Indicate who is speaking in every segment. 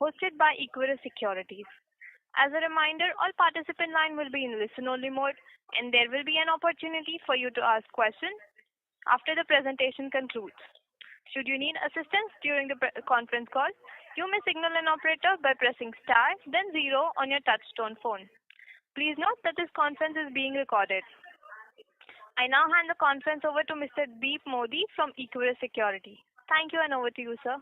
Speaker 1: hosted by Equirus Securities. As a reminder, all participant line will be in listen-only mode, and there will be an opportunity for you to ask questions after the presentation concludes. Should you need assistance during the conference call, you may signal an operator by pressing star, then 0 on your touchtone phone. Please note that this conference is being recorded. I now hand the conference over to Mr. Deep Modi from Equirus Securities. Thank you, and over to you, sir.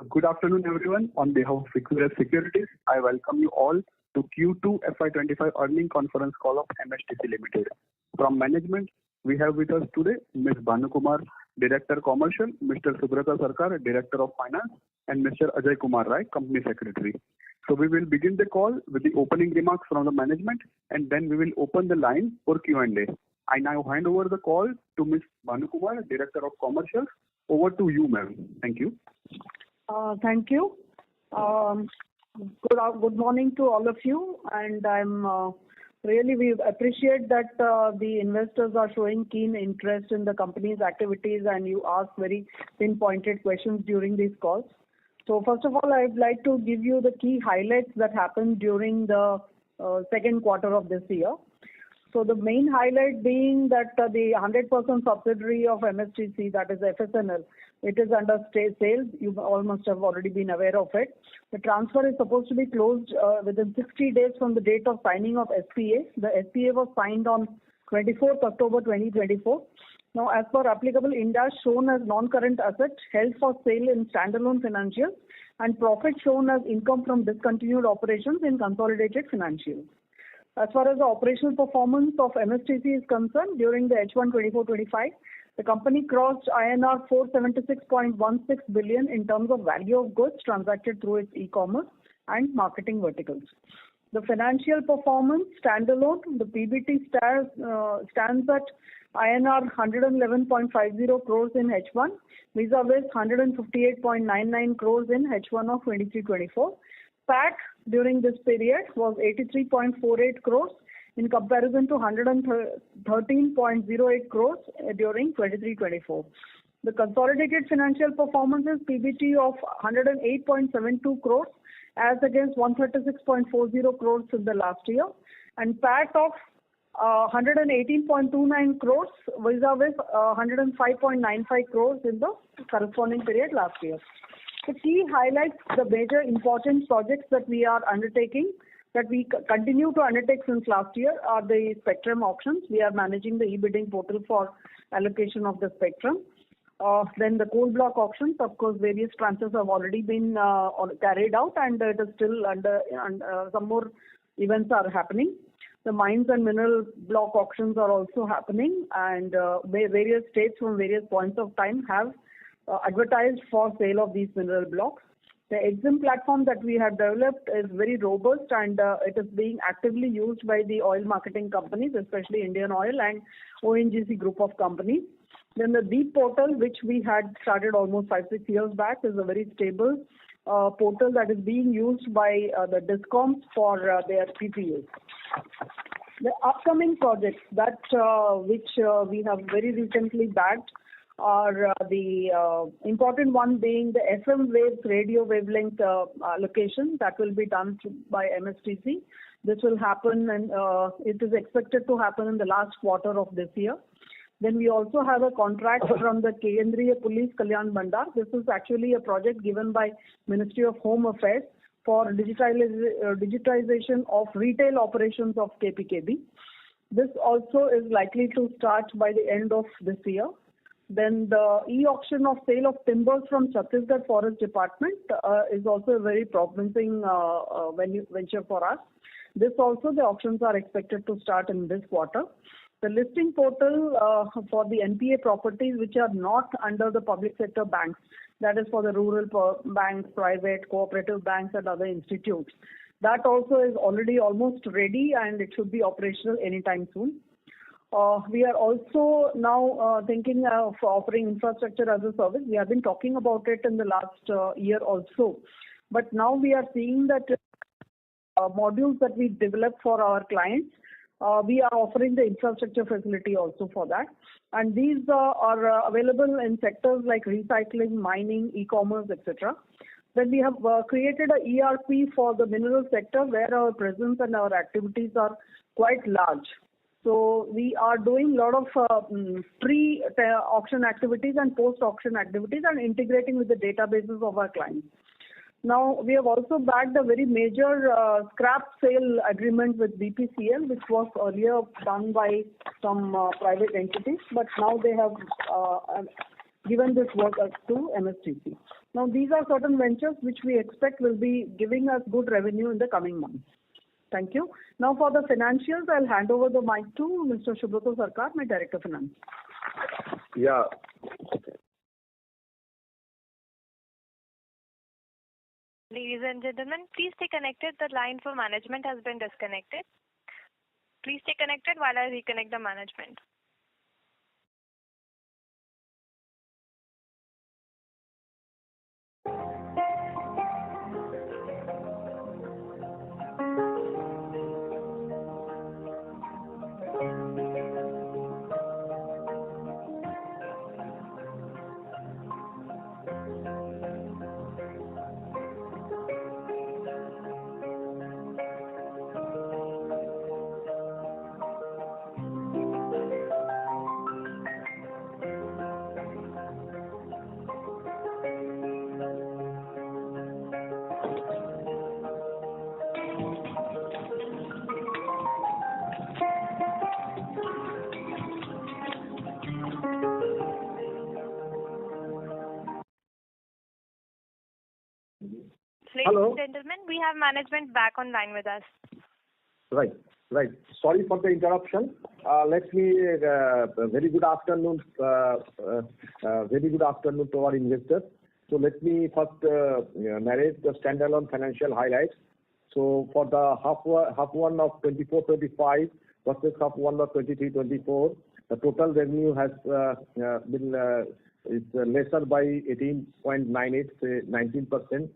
Speaker 2: Good afternoon, everyone. On behalf of Equirus Securities, I welcome you all to Q2FY25 earning conference call of MSTC Limited. From management, we have with us today Ms. Bhanu Kumar, Director Commercial, Mr. Subrata Sarkar, Director of Finance, and Mr. Ajay Kumar Rai, Company Secretary. So we will begin the call with the opening remarks from the management, and then we will open the line for Q&A. I now hand over the call to Ms. Bhanu Kumar, Director of Commercial. Over to you, ma'am. Thank you.
Speaker 3: Thank you. Good morning to all of you, and we appreciate that the investors are showing keen interest in the company's activities, and you ask very pinpointed questions during these calls. So first of all, I'd like to give you the key highlights that happened during the second quarter of this year. So the main highlight being that the 100% subsidiary of MSTC, that is FSNL, it is under sale. You all must have already been aware of it. The transfer is supposed to be closed within 60 days from the date of signing of SPA. The SPA was signed on 24th October 2024. Now, as per applicable Ind AS, shown as non-current asset held for sale in standalone financials, and profit shown as income from discontinued operations in consolidated financials. As far as the operational performance of MSTC is concerned, during the H1 24-25, the company crossed INR 476.16 billion in terms of value of goods transacted through its e-commerce and marketing verticals. The financial performance standalone, the PBT stands at INR 111.50 crores in H1, vis-a-vis 158.99 crores in H1 of 23-24. PAT during this period was 83.48 crores in comparison to 113.08 crores during 23-24. The consolidated financial performance is PBT of 108.72 crores as against 136.40 crores in the last year, and PAT of 118.29 crores vis-a-vis 105.95 crores in the corresponding period last year. The key highlights, the major important projects that we are undertaking, that we continue to undertake since last year, are the spectrum auctions. We are managing the e-bidding portal for allocation of the spectrum. Then the coal block auctions, of course, various tranches have already been carried out, and it is still under some more events are happening. The mines and mineral block auctions are also happening, and various states from various points of time have advertised for sale of these mineral blocks. The EXIM platform that we have developed is very robust, and it is being actively used by the oil marketing companies, especially Indian Oil and ONGC group of companies. Then the DEEP portal, which we had started almost 5-6 years back, is a very stable portal that is being used by the DISCOMs for their PPAs. The upcoming projects that which we have very recently bagged are the important one being the FM waves radio wavelength allocation that will be done by MSTC. This will happen, and it is expected to happen in the last quarter of this year. Then we also have a contract from the Kendriya Police Kalyan Bandar. This is actually a project given by Ministry of Home Affairs for digitization of retail operations of KPKB. This also is likely to start by the end of this year. Then the e-auction of sale of timbers from Chhattisgarh Forest Department is also a very promising venture for us. This also, the auctions are expected to start in this quarter. The listing portal for the NPA properties which are not under the public sector banks, that is for the rural banks, private, cooperative banks and other institutes. That also is already almost ready, and it should be operational anytime soon. We are also now thinking of offering infrastructure as a service. We have been talking about it in the last year also. But now we are seeing that modules that we develop for our clients, we are offering the infrastructure facility also for that. And these are available in sectors like recycling, mining, e-commerce, etc. Then we have created a ERP for the mineral sector where our presence and our activities are quite large. So we are doing a lot of pre-auction activities and post-auction activities and integrating with the databases of our clients. Now, we have also bagged a very major scrap sale agreement with BPCL, which was earlier done by some private entities, but now they have given this work to MSTC. Now, these are certain ventures which we expect will be giving us good revenue in the coming months. Thank you. Now, for the financials, I'll hand over the mic to Mr. Subroto Sarkar, my Director of Finance.
Speaker 4: Yeah.
Speaker 1: Ladies and gentlemen, please stay connected. The line for management has been disconnected. Please stay connected while I reconnect the management. Ladies and gentlemen, we have management back online with us.
Speaker 4: Right. Sorry for the interruption. Let me very good afternoon to our investors. So let me first narrate the standalone financial highlights. So for the half one of 24-25 versus half one of 23-24, the total revenue has been is lesser by 18.98, say 19%,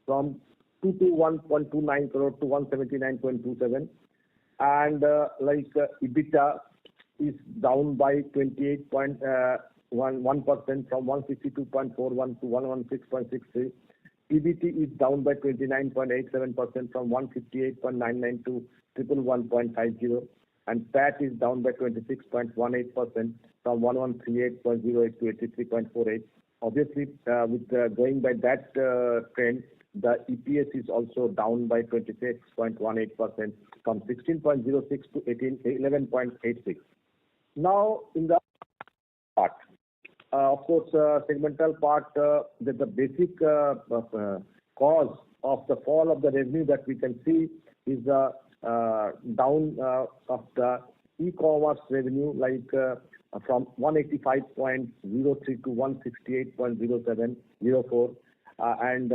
Speaker 4: from 221.29 crore to 179.27, and EBITDA is down by 28.11% from 162.41 to 116.63. PBT is down by 29.87% from 158.99 to 111.50, and PAT is down by 26.18% from 1138.08 to 83.48. Obviously, with going by that trend, the EPS is also down by 26.18% from 16.06 to 11.86. Now, in the part, of course, segmental part, the basic cause of the fall of the revenue that we can see is the down of the e-commerce revenue, from 185.03 to 168.04, and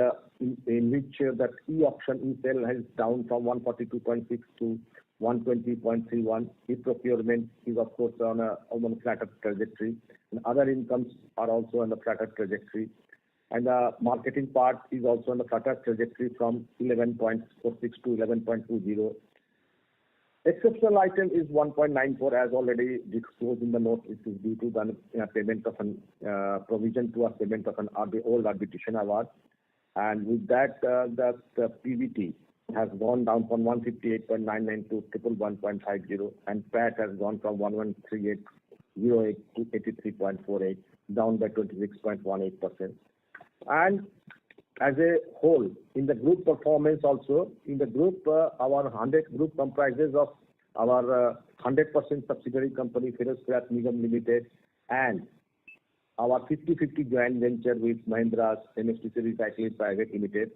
Speaker 4: in which that e-auction e-sale has down from 142.6 to 120.31. E-procurement is of course on a flatter trajectory, and other incomes are also on the flatter trajectory, and the marketing part is also on the flatter trajectory from 11.46 to 11.20. Exceptional item is 1.94, as already disclosed in the note. It is due to the payment of an provision to a payment of an old arbitration award, and with that the PBT has gone down from 158.99 to 111.50, and PAT has gone from 1138.08 to 83.48, down by 26.18%. And as a whole, in the group performance also, in the group, our 100 group comprises of our 100% subsidiary company, Ferrous Scrap Nigam Limited, and our 50-50 joint venture with Mahindra's MSTC Recycling Private Limited.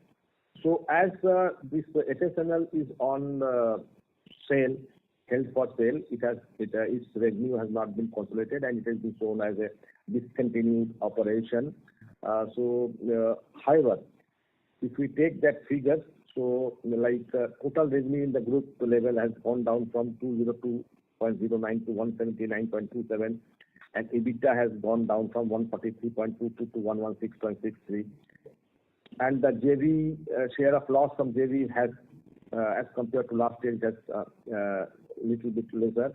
Speaker 4: So as this SSNL is on sale, held for sale, its revenue has not been consolidated and it has been shown as a discontinued operation. However, if we take that figure, so total revenue in the group level has gone down from 202.09 to 179.27, and EBITDA has gone down from 143.22 to 116.63. And the JV share of loss from JV has, as compared to last year, it has little bit lesser,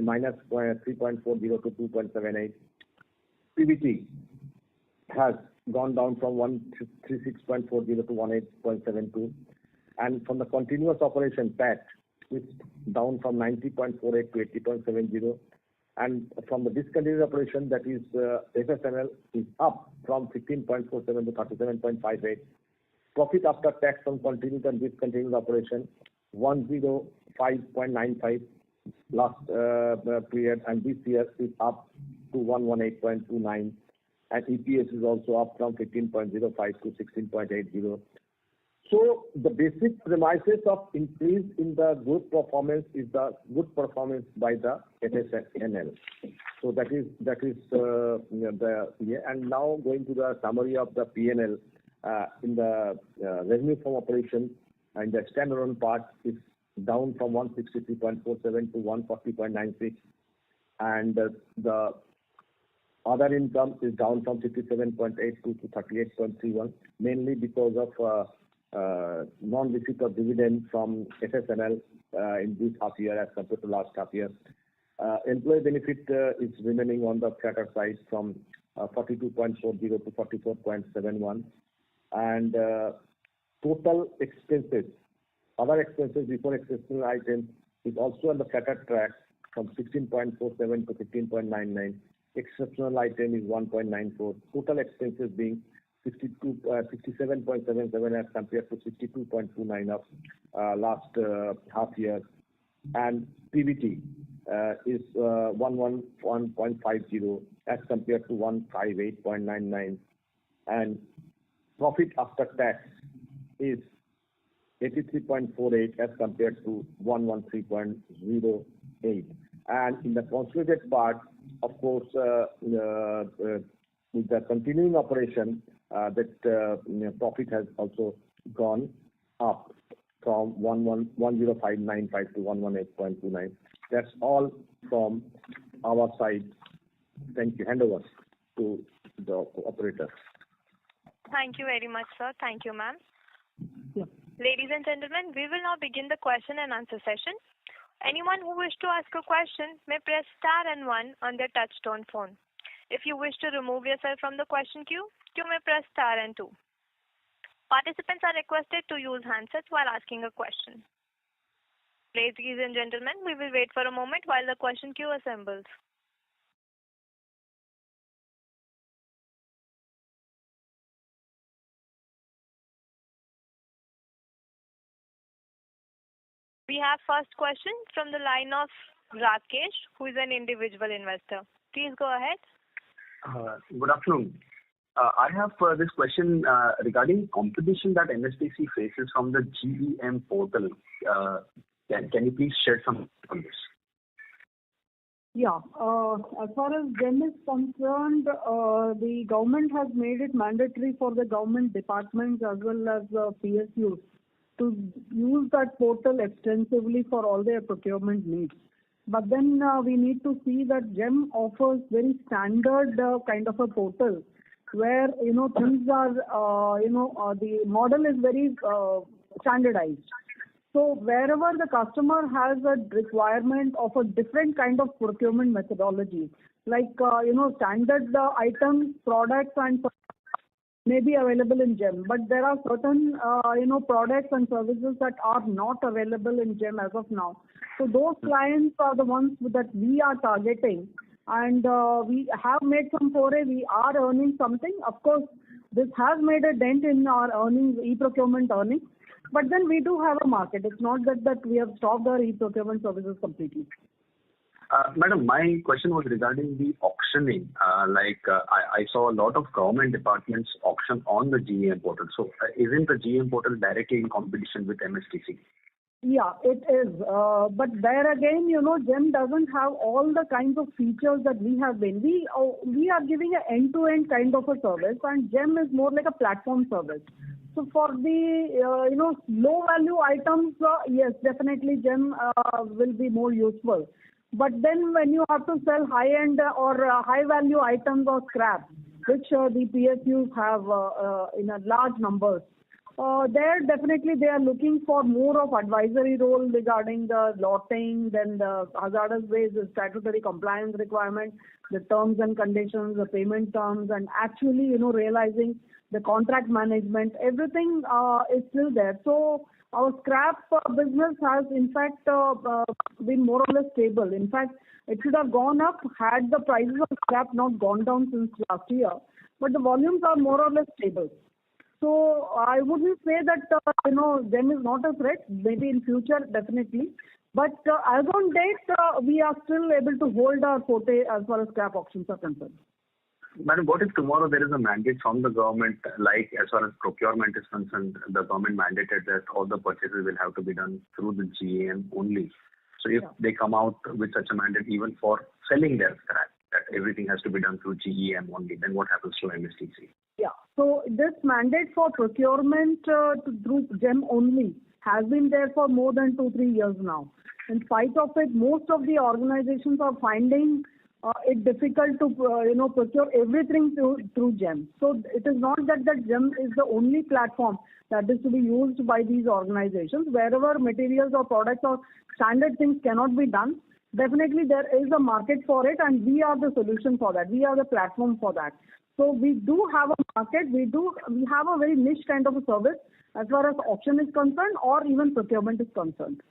Speaker 4: minus 3.40 to 2.78. PBT has gone down from 136.40 to 18.72. And from the continuous operation PAT, it's down from 90.48 to 80.70. And from the discontinued operation, that is FSNL, is up from 15.47 to 37.58. Profit after tax from continued and discontinued operation, 105.95 last period, and this year is up to 118.29. And EPS is also up from 15.05 to 16.80. So the basic premises of increase in the good performance is the good performance by the FSNL. So that is and now going to the summary of the P&L in the revenue from operation, and the standalone part is down from 163.47 to 140.96, and the other income is down from 57.82 to 38.31, mainly because of non-receipt of dividend from FSNL in this half year as compared to last half year. Employee benefit is remaining on the flatter side from 42.40 to 44.71, and total expenses, other expenses before exceptional items, is also on the flatter track from 16.47 to 15.99. Exceptional item is 1.94. Total expenses being 67.77 as compared to 62.29 of last half year, and PBT is 111.50 as compared to 158.99, and profit after tax is 83.48 as compared to 113.08. And in the consolidated part, of course, with the continuing operation, that profit has also gone up from 105.95 to 118.29. That's all from our side. Thank you. Hand over to the operator.
Speaker 1: Thank you very much, sir. Thank you, ma'am.
Speaker 3: Yeah.
Speaker 1: Ladies and gentlemen, we will now begin the question and answer session. Anyone who wishes to ask a question may press star and 1 on their touchtone phone. If you wish to remove yourself from the question queue, you may press star and 2. Participants are requested to use handsets while asking a question. Ladies and gentlemen, we will wait for a moment while the question queue assembles. We have first question from the line of Rakesh, who is an individual investor. Please go ahead.
Speaker 2: Good afternoon. I have this question regarding competition that MSTC faces from the GEM portal. Can you please share some on this?
Speaker 3: Yeah. As far as GEM is concerned, the government has made it mandatory for the government departments as well as PSUs to use that portal extensively for all their procurement needs. But then we need to see that GEM offers very standard kind of a portal where, things are, the model is very standardized. So wherever the customer has a requirement of a different kind of procurement methodology, like, standard items, products and may be available in GEM, but there are certain, products and services that are not available in GEM as of now. So those clients are the ones that we are targeting, and we have made some foray. We are earning something. Of course, this has made a dent in our earnings, e-procurement earnings, but then we do have a market. It's not that we have stopped our e-procurement services completely.
Speaker 2: Madam, my question was regarding the auctioning. I saw a lot of government departments auction on the GEM portal. So isn't the GEM portal directly in competition with MSTC?
Speaker 3: Yeah, it is. But there again, GEM doesn't have all the kinds of features that we have been. We are giving an end-to-end kind of a service, and GEM is more like a platform service. So for the, low-value items, yes, definitely GEM will be more useful. But then when you have to sell high-end or high-value items or scrap, which the PSUs have in a large numbers, There definitely they are looking for more of advisory role regarding the lotting, then the hazardous waste, the statutory compliance requirement, the terms and conditions, the payment terms, and actually, realizing the contract management, everything is still there. So our scrap business has in fact been more or less stable. In fact, it should have gone up had the prices of scrap not gone down since last year, but the volumes are more or less stable. So I wouldn't say that, them is not a threat. Maybe in future, definitely. But as on date, we are still able to hold our forte as far as scrap auctions are concerned.
Speaker 2: Madam, what if tomorrow there is a mandate from the government, like as far as procurement is concerned, the government mandated that all the purchases will have to be done through the GAM only. So if they come out with such a mandate even for selling their scrap, that everything has to be done through GEM only, then what happens to MSTC?
Speaker 3: Yeah. So this mandate for procurement through GEM only has been there for more than 2-3 years now. In spite of it, most of the organizations are finding it difficult to procure everything through GEM. So it is not that GEM is the only platform that is to be used by these organizations. Wherever materials or products or standard things cannot be done, definitely there is a market for it, and we are the solution for that. We are the platform for that. So we do have a market. We have a very niche kind of a service as far as auction is concerned or even procurement is concerned.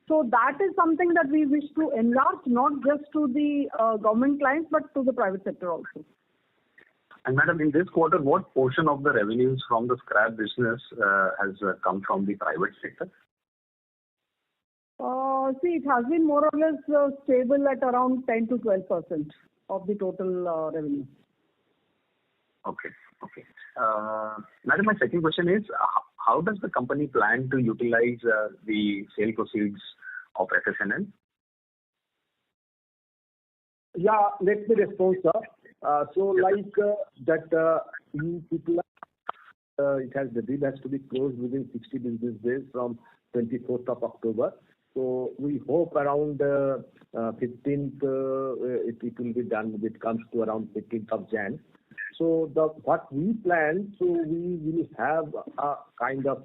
Speaker 3: So that is something that we wish to enlarge, not just to the government clients, but to the private sector also.
Speaker 2: And madam, in this quarter, what portion of the revenues from the scrap business has come from the private sector?
Speaker 3: See, it has been more or less stable at around 10 to 12% of the total revenue.
Speaker 2: Okay. Madam, my second question is, how does the company plan to utilize the sale proceeds of FSNL?
Speaker 4: Yeah, let me respond, sir. The deal has to be closed within 60 business days from 24th of October. So we hope around 15th it will be done. It comes to around 15th of Jan. So what we plan, so we will have a kind of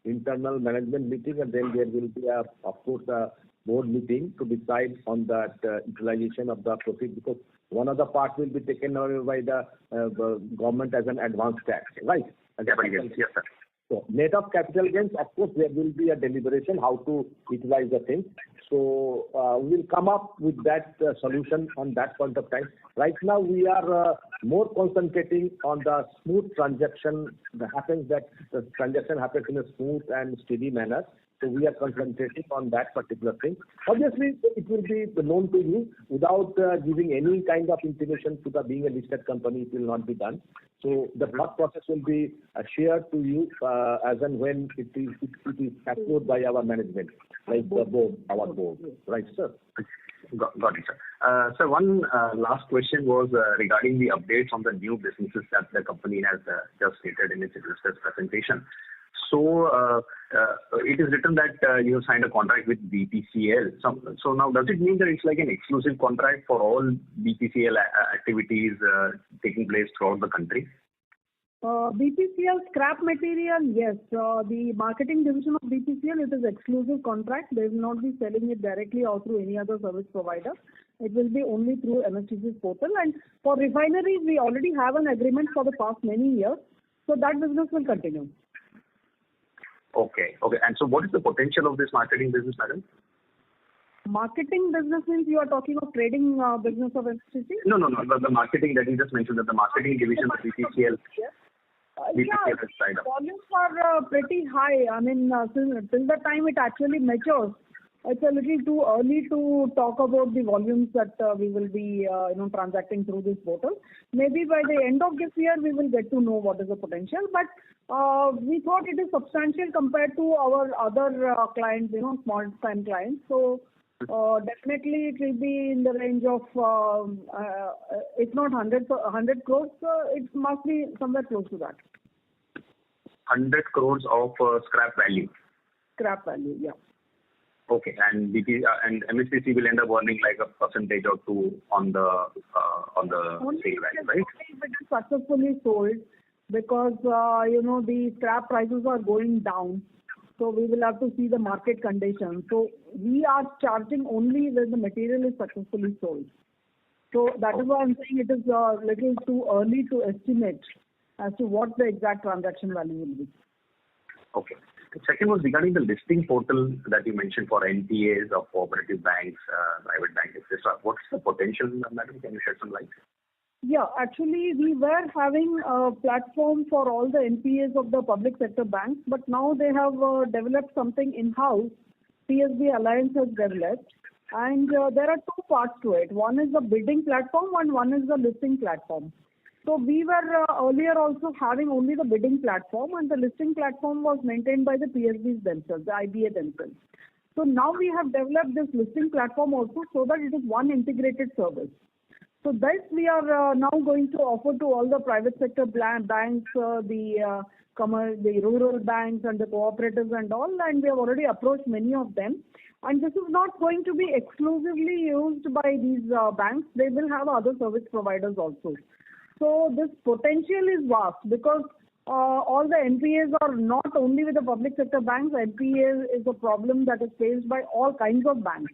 Speaker 4: internal management meeting, and then there will be of course a board meeting to decide on that utilization of the profit, because one of the part will be taken away by the government as an advance tax, right?
Speaker 2: Yes, sir.
Speaker 4: So net of capital gains, of course, there will be a deliberation how to utilize the things. So we will come up with that solution on that point of time. Right now, we are more concentrating on the smooth transaction. The transaction happens in a smooth and steady manner. So we are concentrating on that particular thing. Obviously, it will be known to you without giving any kind of intimation to the being a listed company. It will not be done. So the thought process will be shared to you as and when it is approved by our management, like the board, our board. Right, sir?
Speaker 2: Got it, sir. So one last question was regarding the updates on the new businesses that the company has just stated in its investors presentation. So it is written that you have signed a contract with BPCL. So now does it mean that it's like an exclusive contract for all BPCL activities taking place throughout the country?
Speaker 3: BPCL scrap material, yes. The marketing division of BPCL, it is exclusive contract. They will not be selling it directly or through any other service provider. It will be only through MSTC's portal. And for refineries, we already have an agreement for the past many years. So that business will continue.
Speaker 2: Okay. And so what is the potential of this marketing business, madam?
Speaker 3: Marketing business means you are talking of trading business of MSTC?
Speaker 2: No. The marketing that you just mentioned, that the marketing division of BPCL. BPCL is tied up.
Speaker 3: Volumes are pretty high. I mean, till the time it actually matures, it's a little too early to talk about the volumes that we will be transacting through this portal. Maybe by the end of this year, we will get to know what is the potential. But we thought it is substantial compared to our other clients, small time clients. So definitely it will be in the range of, if not 100 crores, it must be somewhere close to that.
Speaker 2: 100 crores of scrap value.
Speaker 3: Scrap value, yeah.
Speaker 2: Okay, and MSTC will end up earning like a percentage or two on the sale value, right?
Speaker 3: If it is successfully sold, because the scrap prices are going down. So we will have to see the market conditions. So we are charging only when the material is successfully sold. So that is why I'm saying it is a little too early to estimate as to what the exact transaction value will be.
Speaker 5: Okay. The second was regarding the listing portal that you mentioned for NPAs of cooperative banks, private banks, etc. What's the potential, madam? Can you shed some light?
Speaker 3: Yeah, actually, we were having a platform for all the NPAs of the public sector banks, but now they have developed something in-house. PSB Alliance has developed, and there are two parts to it. One is the bidding platform and one is the listing platform. So we were earlier also having only the bidding platform, and the listing platform was maintained by the PSBs themselves, the IBA themselves. So now we have developed this listing platform also so that it is one integrated service. So this we are now going to offer to all the private sector banks, the rural banks and the cooperatives and all, and we have already approached many of them. And this is not going to be exclusively used by these banks. They will have other service providers also. So this potential is vast because all the NPAs are not only with the public sector banks. NPA is a problem that is faced by all kinds of banks.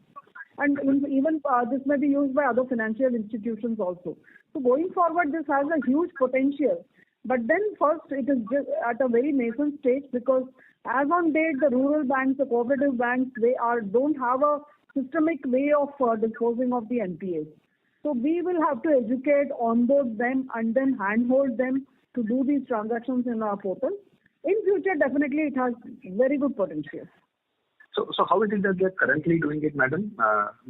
Speaker 3: And even this may be used by other financial institutions also. So going forward, this has a huge potential. But then first, it is just at a very nascent stage because as on date, the rural banks, the cooperative banks, they don't have a systemic way of disposing of the NPAs. So we will have to educate, onboard them, and then handhold them to do these transactions in our portal. In future, definitely it has very good potential.
Speaker 5: So how is it that they're currently doing it, madam?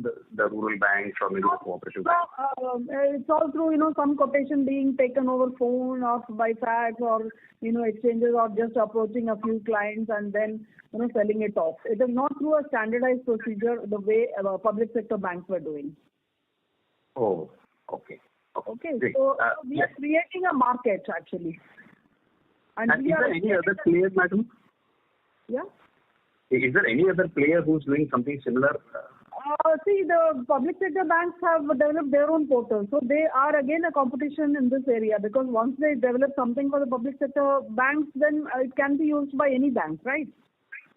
Speaker 5: The rural banks or maybe the cooperative banks?
Speaker 3: It's all through, some quotation being taken over phone or by fax or, exchanges or just approaching a few clients and then, selling it off. It is not through a standardized procedure the way public sector banks were doing.
Speaker 5: Oh, okay.
Speaker 3: Okay,
Speaker 5: great.
Speaker 3: So we are creating a market actually.
Speaker 5: And is there any other players, madam?
Speaker 3: Yeah.
Speaker 5: Is there any other player who's doing something similar?
Speaker 3: See, the public sector banks have developed their own portal. So they are again a competition in this area because once they develop something for the public sector banks, then it can be used by any bank, right?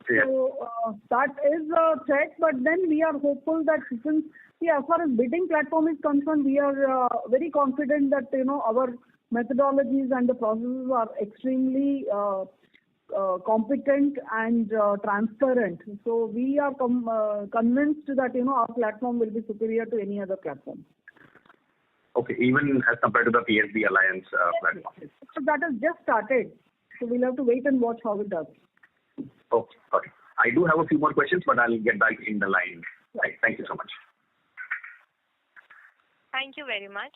Speaker 5: Yeah.
Speaker 3: So that is a threat, but then we are hopeful that since, as far as bidding platform is concerned, we are very confident that, our methodologies and the processes are extremely competent and transparent. So we are convinced that our platform will be superior to any other platform.
Speaker 5: Okay, even as compared to the PSB Alliance platform.
Speaker 3: Yes. So that has just started. So we'll have to wait and watch how it does.
Speaker 5: Okay, got it. I do have a few more questions, but I'll get back in the line. Right. Thank you so much.
Speaker 1: Thank you very much.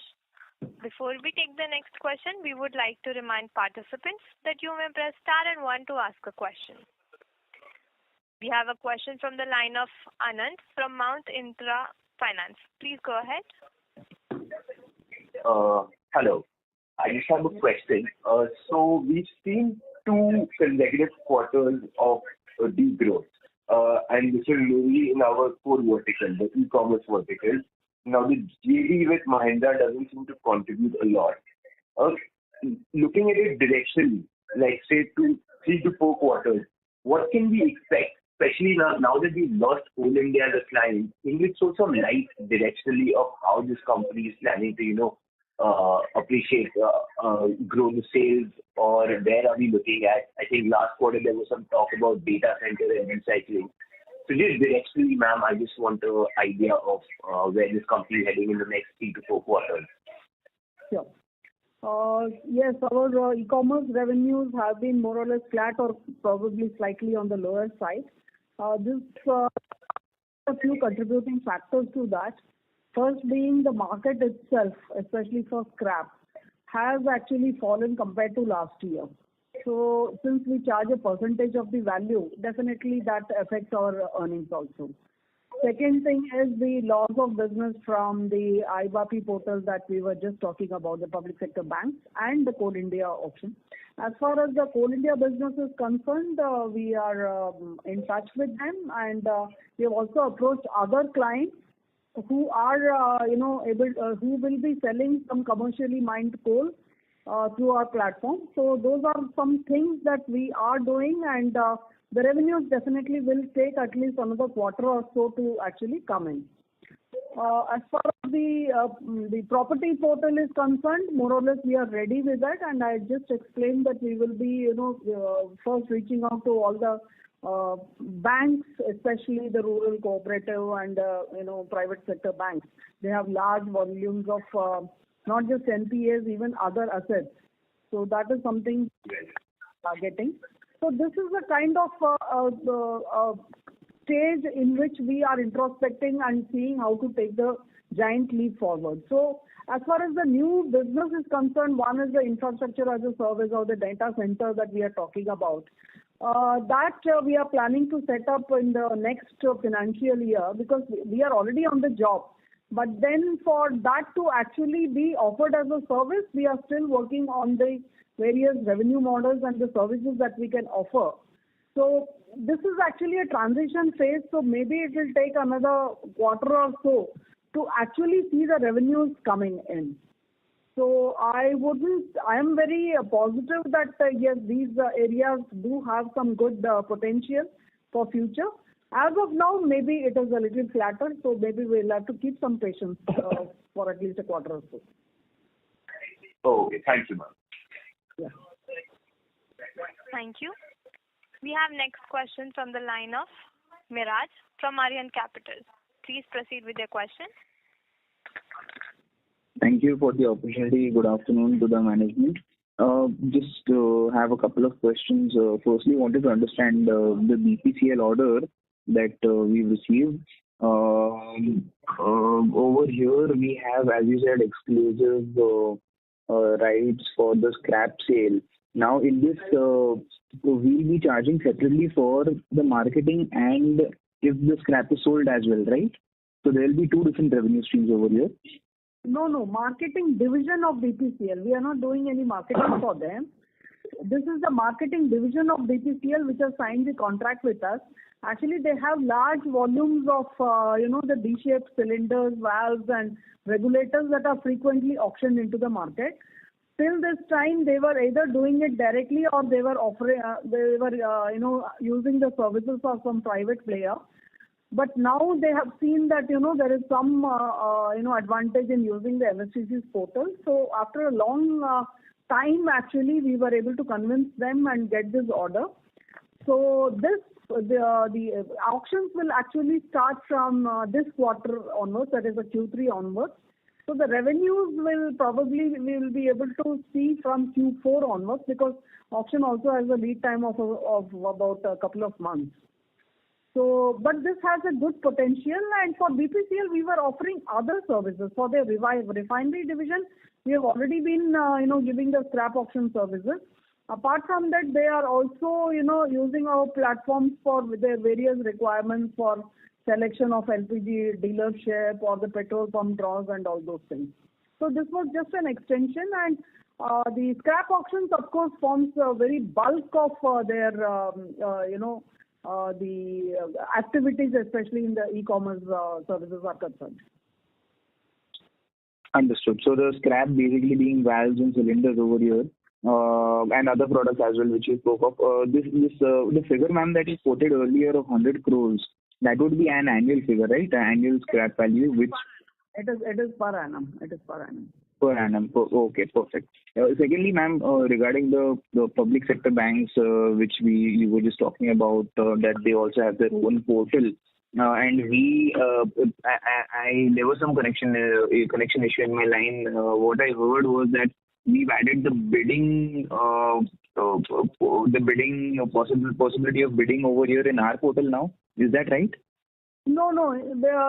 Speaker 1: Before we take the next question, we would like to remind participants that you may press star and 1 to ask a question. We have a question from the line of Anand from Mount Intra Finance. Please go ahead.
Speaker 6: Hello. I just have a question. So we've seen 2 consecutive quarters of degrowth, and this is mainly in our core vertical, the e-commerce vertical. Now, the JV with Mahindra doesn't seem to contribute a lot. Looking at it directionally, like say 3 to 4 quarters, what can we expect, especially now that we've lost Coal India as a client? Can you throw some light directionally of how this company is planning to, appreciate, grow the sales, or where are we looking at? I think last quarter there was some talk about data center and recycling. So just directionally, ma'am, I just want an idea of where this company is heading in the next 3 to 4 quarters.
Speaker 3: Sure. Yes, our e-commerce revenues have been more or less flat or probably slightly on the lower side. A few contributing factors to that. First being the market itself, especially for scrap, has actually fallen compared to last year. So since we charge a percentage of the value, definitely that affects our earnings also. Second thing is the loss of business from the IBAPI portal that we were just talking about, the public sector banks and the Coal India auction. As far as the Coal India business is concerned, we are in touch with them, and we have also approached other clients who are, who will be selling some commercially mined coal through our platform. So those are some things that we are doing, and the revenues definitely will take at least another quarter or so to actually come in. As far as the property portal is concerned, more or less we are ready with that, and I just explained that we will be, first reaching out to all the banks, especially the rural cooperative and private sector banks. They have large volumes of not just NPAs, even other assets. So that is something we are getting. So this is the kind of stage in which we are introspecting and seeing how to take the giant leap forward. So as far as the new business is concerned, one is the infrastructure as a service or the data center that we are talking about. That we are planning to set up in the next financial year, because we are already on the job. But then for that to actually be offered as a service, we are still working on the various revenue models and the services that we can offer. So this is actually a transition phase, so maybe it will take another quarter or so to actually see the revenues coming in. So I am very positive that yes, these areas do have some good potential for future. As of now, maybe it is a little flatter, so maybe we'll have to keep some patience for at least a quarter or so.
Speaker 6: Okay, thank you, ma'am.
Speaker 3: Yeah.
Speaker 1: Thank you. We have next question from the line of Miraj from Aryan Capital. Please proceed with your question.
Speaker 7: Thank you for the opportunity. Good afternoon to the management. Just have a couple of questions. Firstly, wanted to understand the BPCL order that we received. Over here, we have, as you said, exclusive rights for the scrap sale. Now, in this, we'll be charging separately for the marketing and if the scrap is sold as well, right? So there will be two different revenue streams over here.
Speaker 3: No, marketing division of BPCL. We are not doing any marketing for them. This is the marketing division of BPCL which has signed the contract with us. Actually, they have large volumes of, the D-shaped cylinders, valves and regulators that are frequently auctioned into the market. Till this time, they were either doing it directly or they were offering, using the services of some private player. But now they have seen that, there is some, advantage in using the MSTC's portal. So after a long time, actually, we were able to convince them and get this order. So the auctions will actually start from this quarter onwards, that is the Q3 onwards. So the revenues we will be able to see from Q4 onwards, because auction also has a lead time of about a couple of months. So, but this has a good potential, and for BPCL we were offering other services for their refinery division. We have already been, giving the scrap auction services. Apart from that, they are also, using our platforms for their various requirements for selection of LPG dealership or the petrol pump draws and all those things. So this was just an extension, and the scrap auctions, of course, forms a very bulk of their, the activities, especially in the e-commerce services are concerned.
Speaker 7: Understood. So the scrap basically being valves and cylinders over here, and other products as well, which you spoke of. The figure, ma'am, that you quoted earlier of 100 crores, that would be an annual figure, right? An annual scrap value, which
Speaker 3: it is per annum. It is per annum.
Speaker 7: Per annum. Okay, perfect. Secondly, ma'am, regarding the public sector banks, which you were just talking about, that they also have their own portal. And there was some connection issue in my line. What I heard was that we've added the bidding, possibility of bidding over here in our portal now. Is that right?
Speaker 3: No,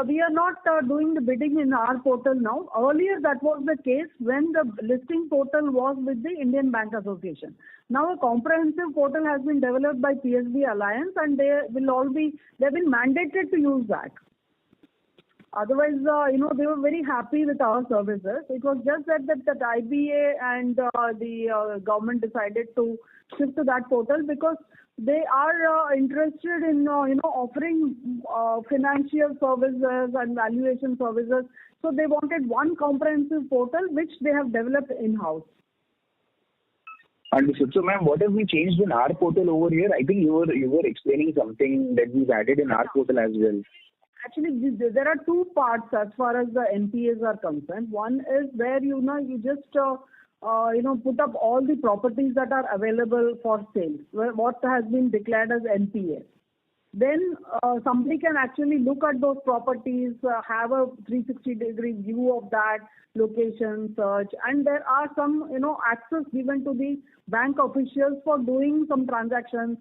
Speaker 3: we are not doing the bidding in our portal now. Earlier, that was the case when the listing portal was with the Indian Bank Association. Now, a comprehensive portal has been developed by PSB Alliance, and they've been mandated to use that. Otherwise, they were very happy with our services. It was just that IBA and the government decided to shift to that portal because they are interested in, offering financial services and valuation services. So they wanted one comprehensive portal which they have developed in-house.
Speaker 7: Understood. So, ma'am, what have we changed in our portal over here? I think you were explaining something that we've added in our portal as well.
Speaker 3: Actually, there are two parts as far as the NPAs are concerned. One is where you just put up all the properties that are available for sale, what has been declared as NPA. Then somebody can actually look at those properties, have a 360-degree view of that location, search, and there are some access given to the bank officials for doing some transactions,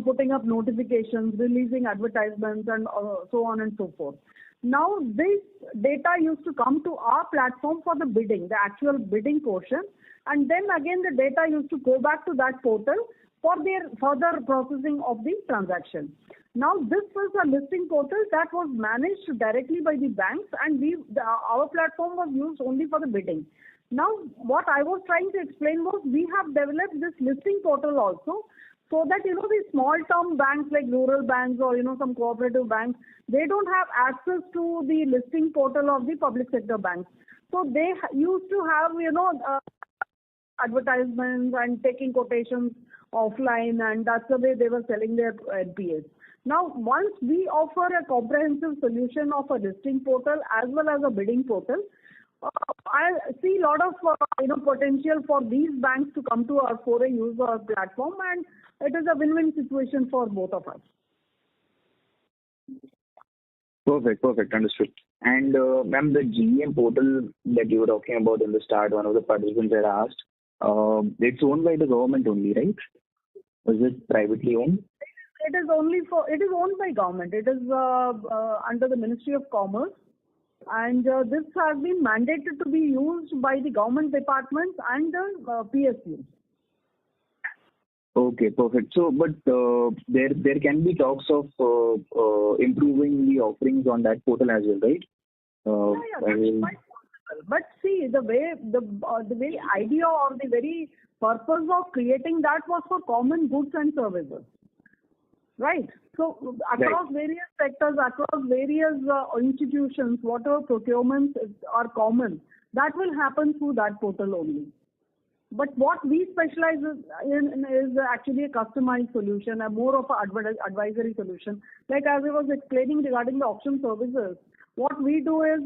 Speaker 3: putting up notifications, releasing advertisements, and so on and so forth. Now this data used to come to our platform for the bidding, the actual bidding portion, and then again the data used to go back to that portal for their further processing of the transaction. Now this was a listing portal that was managed directly by the banks, and our platform was used only for the bidding. Now what I was trying to explain was we have developed this listing portal also, so that these small term banks like rural banks or some cooperative banks, they don't have access to the listing portal of the public sector banks. So they used to have advertisements and taking quotations offline, and that's the way they were selling their NPAs. Now, once we offer a comprehensive solution of a listing portal as well as a bidding portal, I see a lot of potential for these banks to come to our foray, use our platform, and it is a win-win situation for both of us.
Speaker 7: Perfect, understood. And ma'am, the GEM portal that you were talking about in the start, one of the participants had asked, it's owned by the government only, right? Is it privately owned?
Speaker 3: It is owned by government. It is under the Ministry of Commerce, and this has been mandated to be used by the government departments and the PSUs.
Speaker 7: Okay, perfect. So, but there can be talks of improving the offerings on that portal as well, right?
Speaker 3: That's quite possible. But see, the very idea or the very purpose of creating that was for common goods and services, right? So across various sectors, across various institutions, whatever procurements are common, that will happen through that portal only. But what we specialize in is actually a customized solution, a more of an advisory solution. Like as I was explaining regarding the auction services, what we do is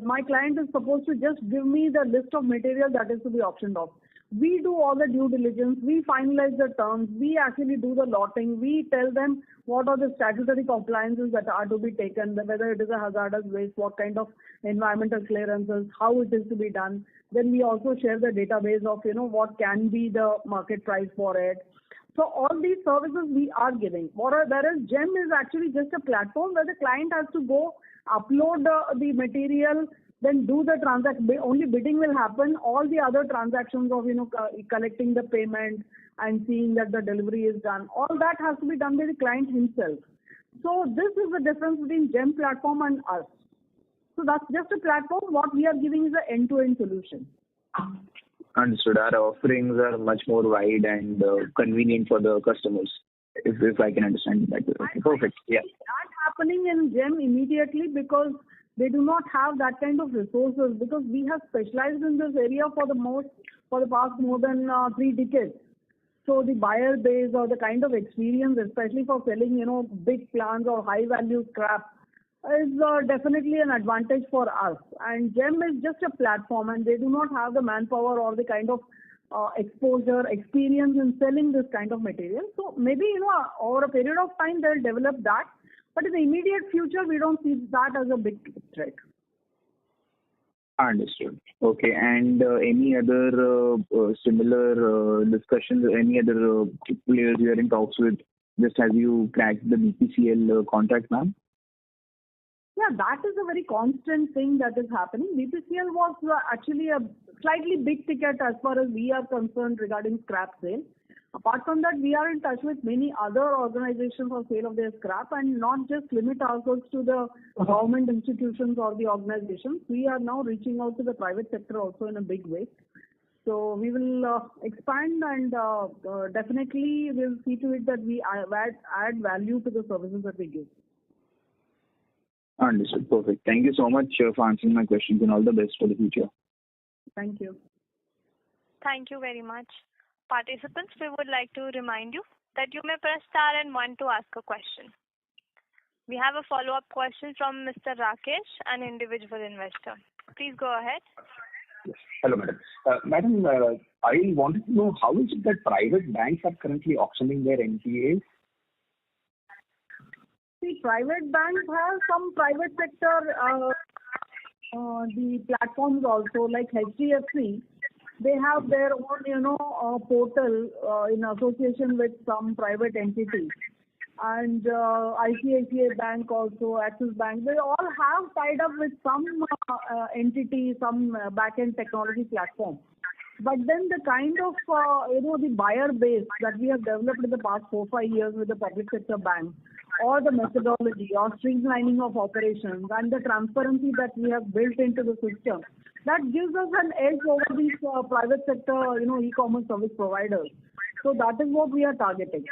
Speaker 3: my client is supposed to just give me the list of material that is to be auctioned off. We do all the due diligence, we finalize the terms, we actually do the lotting, we tell them what are the statutory compliances that are to be taken, whether it is a hazardous waste, what kind of environmental clearances, how it is to be done. Then we also share the database of what can be the market price for it. So all these services we are giving. Whereas GEM is actually just a platform where the client has to go upload the material, then do the transaction. Only bidding will happen. All the other transactions of collecting the payment and seeing that the delivery is done, all that has to be done by the client himself. So this is the difference between GEM platform and us. So that's just a platform. What we are giving is an end-to-end solution.
Speaker 7: Understood. Our offerings are much more wide and convenient for the customers, if I can understand that. Okay, perfect. Yeah.
Speaker 3: That's happening in GEM immediately because they do not have that kind of resources, because we have specialized in this area for the past more than 3 decades. So the buyer base or the kind of experience, especially for selling big plants or high value scrap, is definitely an advantage for us. And GEM is just a platform, and they do not have the manpower or the kind of exposure, experience in selling this kind of material. So maybe over a period of time they'll develop that. But in the immediate future, we don't see that as a big threat.
Speaker 7: Understood. Okay. And any other similar discussions, any other players you are in talks with, just as you cracked the BPCL contract, ma'am?
Speaker 3: Yeah, that is a very constant thing that is happening. BPCL was actually a slightly big ticket as far as we are concerned regarding scrap sale. Apart from that, we are in touch with many other organizations for sale of their scrap, and not just limit ourselves to the government institutions or the organizations. We are now reaching out to the private sector also in a big way. So we will expand, and definitely we'll see to it that we add value to the services that we give.
Speaker 7: Understood. Perfect. Thank you so much for answering my questions, and all the best for the future.
Speaker 3: Thank you.
Speaker 1: Thank you very much. Participants, we would like to remind you that you may press star and 1 to ask a question. We have a follow-up question from Mr. Rakesh, an individual investor. Please go ahead.
Speaker 5: Yes. Hello, madam. Madam, I wanted to know how is it that private banks are currently auctioning their NPAs?
Speaker 3: See, private banks have some private sector the platforms also, like HDFC. They have their own, portal in association with some private entities. And ICICI Bank also, Axis Bank, they all have tied up with some entity, some back-end technology platform. But then the kind of, the buyer base that we have developed in the past 4-5 years with the public sector banks, or the methodology or streamlining of operations and the transparency that we have built into the system, that gives us an edge over these private sector, e-commerce service providers. So that is what we are targeting.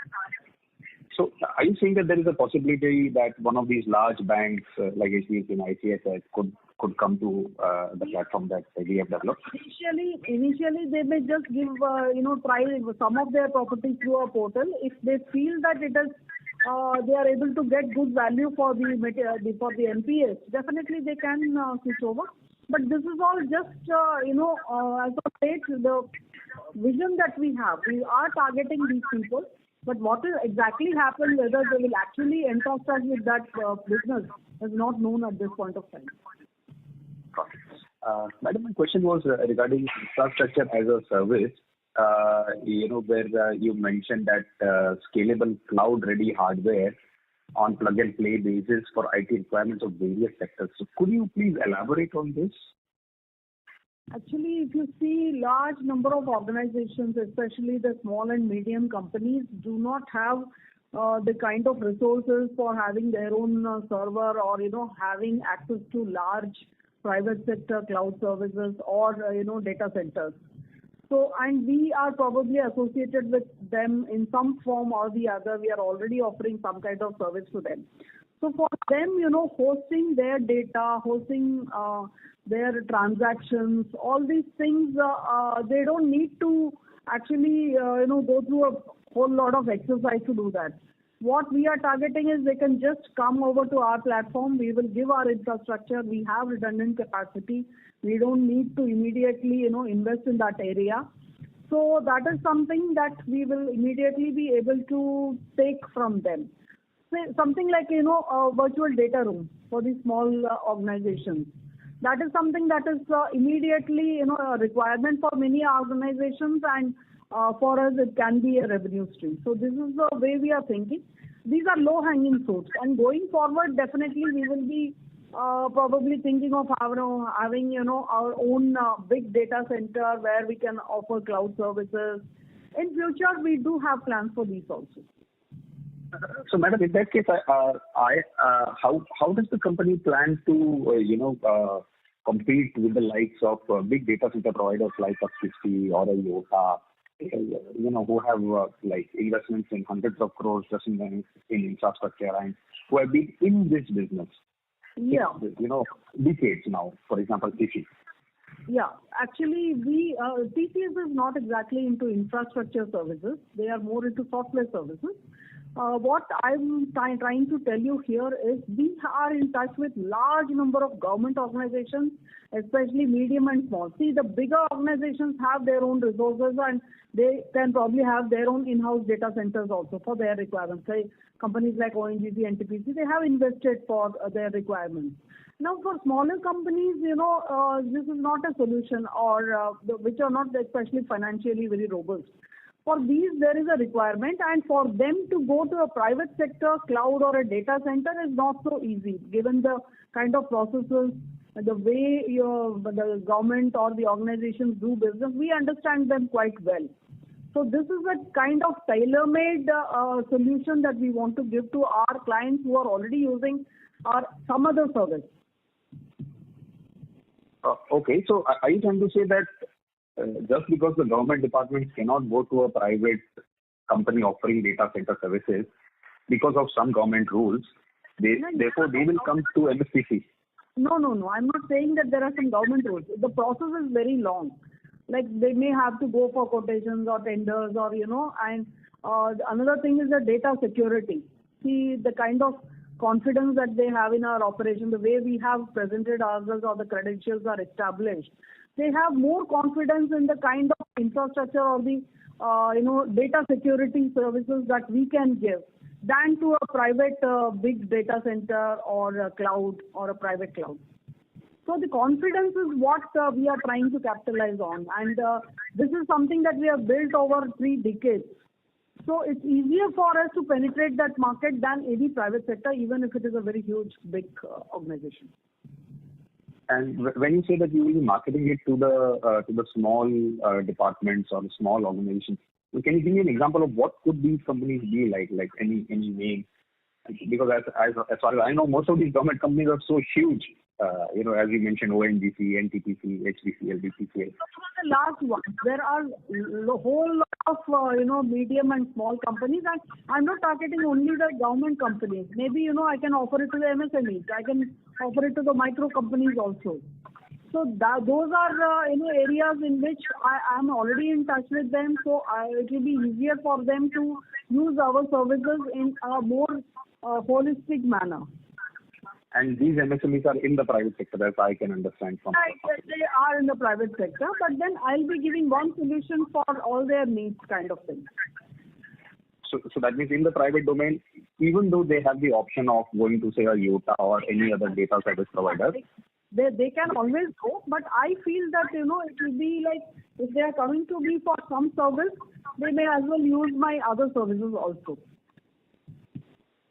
Speaker 5: So are you saying that there is a possibility that one of these large banks like HDFC and ICICI could come to the platform that we have developed?
Speaker 3: Initially, they may just give, try some of their properties through a portal. If they feel that it is, they are able to get good value for the NPS, definitely they can switch over. But this is all just, as of late, the vision that we have. We are targeting these people. But what will exactly happen, whether they will actually entrust us with that business, is not known at this point of time.
Speaker 5: Madam, my question was regarding infrastructure as a service, where you mentioned that scalable cloud-ready hardware on plug-and-play basis for IT requirements of various sectors. So could you please elaborate on this?
Speaker 3: Actually, if you see large number of organizations, especially the small and medium companies, do not have the kind of resources for having their own server or, having access to large private sector cloud services or, data centers. So, and we are probably associated with them in some form or the other. We are already offering some kind of service to them. So for them, hosting their data, hosting their transactions, all these things, they don't need to actually, go through a whole lot of exercise to do that. What we are targeting is they can just come over to our platform. We will give our infrastructure. We have redundant capacity. We don't need to immediately, invest in that area. So that is something that we will immediately be able to take from them. Say something like, a virtual data room for the small organizations. That is something that is immediately, a requirement for many organizations, and for us it can be a revenue stream. So this is the way we are thinking. These are low-hanging fruits, and going forward, definitely we will be probably thinking of having, our own big data center where we can offer cloud services. In future, we do have plans for these also.
Speaker 5: So, madam, in that case, how does the company plan to, compete with the likes of big data center providers like Up50 or Iota, who have investments in hundreds of crores just in infrastructure and who have been in this business?
Speaker 3: Yeah.
Speaker 5: Decades now, for example, TCS.
Speaker 3: Yeah, actually, TCS is not exactly into infrastructure services. They are more into software services. What I'm trying to tell you here is we are in touch with large number of government organizations, especially medium and small. See, the bigger organizations have their own resources and they can probably have their own in-house data centers also for their requirements. Say, companies like ONGC, NTPC, they have invested for their requirements. Now, for smaller companies, this is not a solution, or which are not especially financially very robust. For these, there is a requirement, and for them to go to a private sector cloud or a data center is not so easy, given the kind of processes, the way the government or the organizations do business. We understand them quite well. So this is a kind of tailor-made solution that we want to give to our clients who are already using some other service.
Speaker 5: Okay, so are you trying to say that just because the government departments cannot go to a private company offering data center services because of some government rules, therefore they will come to MSTC?
Speaker 3: No. I'm not saying that there are some government rules. The process is very long. Like they may have to go for quotations or tenders or, and another thing is the data security. See, the kind of confidence that they have in our operation, the way we have presented ourselves or the credentials are established, they have more confidence in the kind of infrastructure or the, data security services that we can give than to a private big data center or a cloud or a private cloud. So the confidence is what we are trying to capitalize on, and this is something that we have built over 3 decades. So it's easier for us to penetrate that market than any private sector, even if it is a very huge, big organization.
Speaker 5: And when you say that you will be marketing it to the small departments or the small organizations, can you give me an example of what could these companies be like any name? Because as far as I know, most of these government companies are so huge. As you mentioned, ONGC, NTPC, HPCL, BPCL.
Speaker 3: The last one. There are a whole lot of medium and small companies, and I'm not targeting only the government companies. Maybe I can offer it to the MSMEs. I can offer it to the micro companies also. So those are areas in which I am already in touch with them. So it will be easier for them to use our services in a more holistic manner.
Speaker 5: And these MSMEs are in the private sector, as I can understand from.
Speaker 3: Right, they are in the private sector, but then I'll be giving one solution for all their needs, kind of thing.
Speaker 5: So that means in the private domain, even though they have the option of going to say a Yota or any other data service provider,
Speaker 3: they can always go, but I feel that it will be like if they are coming to me for some service, they may as well use my other services also.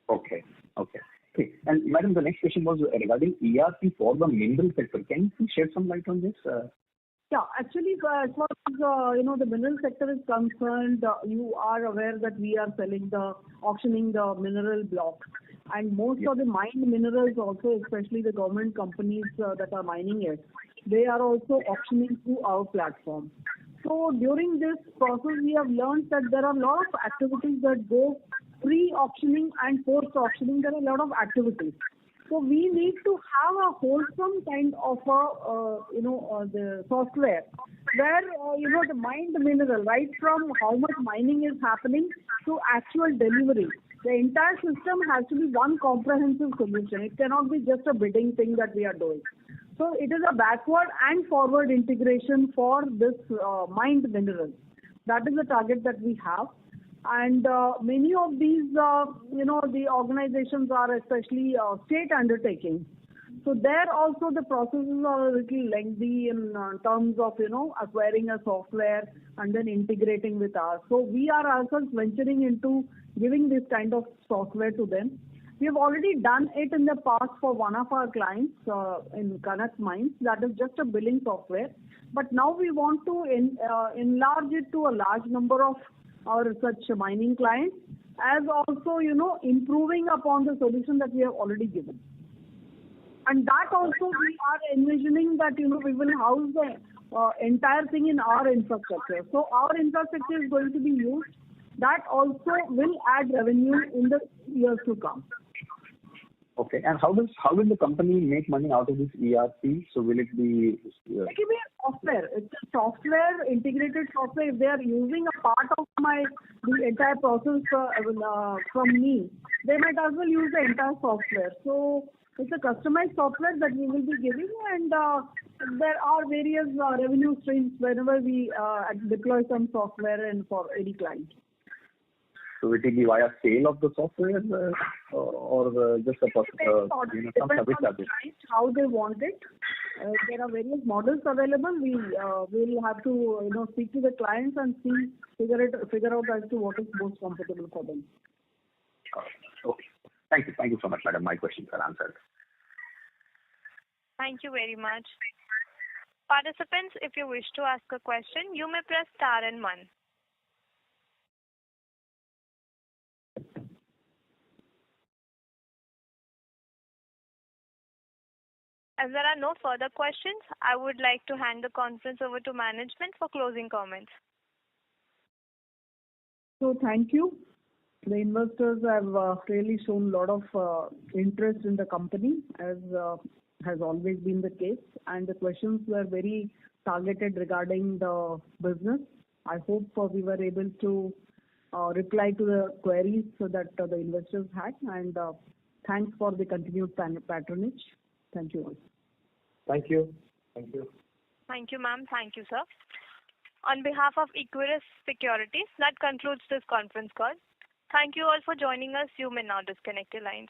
Speaker 5: Okay. And madam, the next question was regarding ERP for the mineral sector. Can you shed some light on this?
Speaker 3: Yeah, actually, as far as the mineral sector is concerned, you are aware that we are auctioning the mineral blocks, and most of the mined minerals also, especially the government companies that are mining it, they are also auctioning through our platform. So during this process, we have learned that there are a lot of activities that go pre-auctioning and post-auctioning. There are a lot of activities. So we need to have a wholesome kind of the software where the mined mineral, right from how much mining is happening to actual delivery, the entire system has to be one comprehensive solution. It cannot be just a bidding thing that we are doing. So it is a backward and forward integration for this mined mineral. That is the target that we have. And many of these, the organizations are especially state undertakings. So there also the processes are a little lengthy in terms of, acquiring a software and then integrating with us. So we are ourselves venturing into giving this kind of software to them. We have already done it in the past for one of our clients in Kanak Mines. That is just a billing software. But now we want to enlarge it to a large number of our such mining clients, as also, improving upon the solution that we have already given. And that also we are envisioning that, we will house the entire thing in our infrastructure. So our infrastructure is going to be used. That also will add revenue in the years to come.
Speaker 5: Okay. And how will the company make money out of this ERP? So will it be?
Speaker 3: It will be a software. It's a software, integrated software. If they are using a part of the entire process from me, they might as well use the entire software. So it's a customized software that we will be giving, and there are various revenue streams whenever we deploy some software and for any client.
Speaker 5: So it will be via sale of the software or just a some service charges?
Speaker 3: How they want it. There are various models available. We will have to speak to the clients and figure out as to what is most comfortable for them.
Speaker 5: Okay. Thank you so much, madam. My questions are answered.
Speaker 1: Thank you very much. Participants, if you wish to ask a question, you may press star and 1. As there are no further questions, I would like to hand the conference over to management for closing comments.
Speaker 3: So thank you. The investors have really shown a lot of interest in the company, as has always been the case, and the questions were very targeted regarding the business. I hope we were able to reply to the queries so that the investors had, and thanks for the continued patronage. Thank you all.
Speaker 4: Thank you. Thank you.
Speaker 1: Thank you, ma'am. Thank you, sir. On behalf of Equirus Securities, that concludes this conference call. Thank you all for joining us. You may now disconnect your lines.